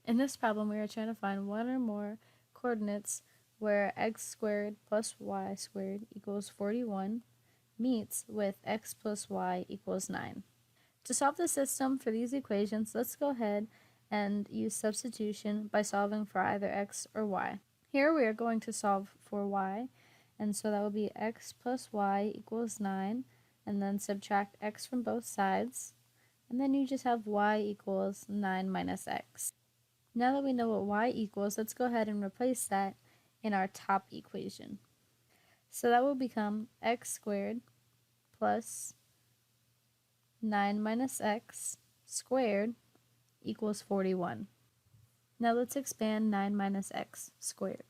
In this problem, we are trying to find one or more coordinates where x squared plus y squared equals 41 meets with x plus y equals 9. To solve the system for these equations, let's go ahead and use substitution by solving for either x or y. Here we are going to solve for y, and so that will be x plus y equals 9, and then subtract x from both sides, and then you just have y equals 9 minus x. Now that we know what y equals, let's go ahead and replace that in our top equation. So that will become x squared plus 9 minus x squared equals 41. Now let's expand 9 minus x squared.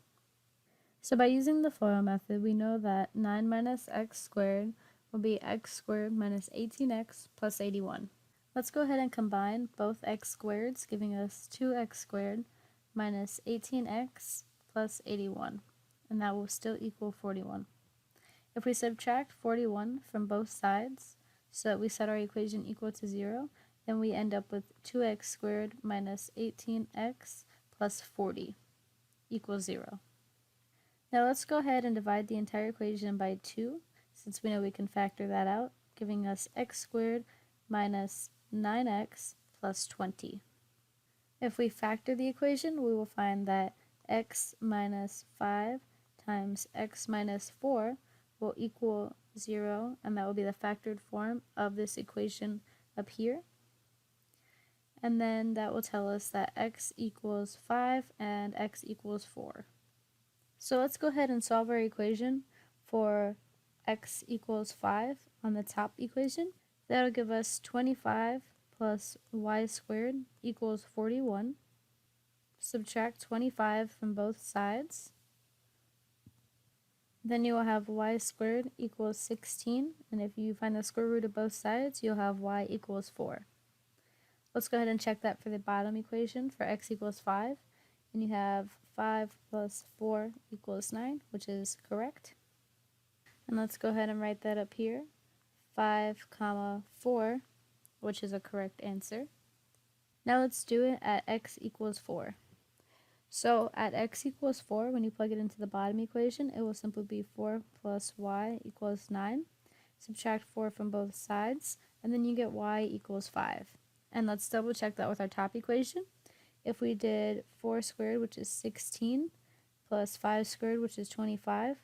So by using the FOIL method, we know that 9 minus x squared will be x squared minus 18x plus 81. Let's go ahead and combine both x squareds, giving us 2x squared minus 18x plus 81, and that will still equal 41. If we subtract 41 from both sides, so that we set our equation equal to 0, then we end up with 2x squared minus 18x plus 40 equals 0. Now let's go ahead and divide the entire equation by 2, since we know we can factor that out, giving us x squared minus 9x plus 20. If we factor the equation, we will find that x minus 5 times x minus 4 will equal 0, and that will be the factored form of this equation up here. And then that will tell us that x equals 5 and x equals 4. So let's go ahead and solve our equation for x equals 5 on the top equation. That'll give us 25 plus y squared equals 41. Subtract 25 from both sides. Then you will have y squared equals 16, and if you find the square root of both sides, you'll have y equals 4. Let's go ahead and check that for the bottom equation for x equals 5, and you have 5 plus 4 equals 9, which is correct. And let's go ahead and write that up here. 5 comma 4, which is a correct answer. Now let's do it at x equals 4. So at x equals 4, when you plug it into the bottom equation, it will simply be 4 plus y equals 9. Subtract 4 from both sides, and then you get y equals 5. And let's double check that with our top equation. If we did 4 squared, which is 16, plus 5 squared, which is 25,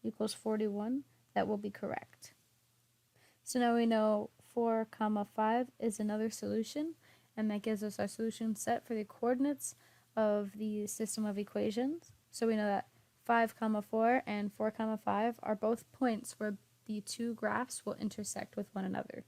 equals 41, that will be correct. So now we know 4 comma 5 is another solution, and that gives us our solution set for the coordinates of the system of equations. So we know that 5 comma 4 and 4 comma 5 are both points where the two graphs will intersect with one another.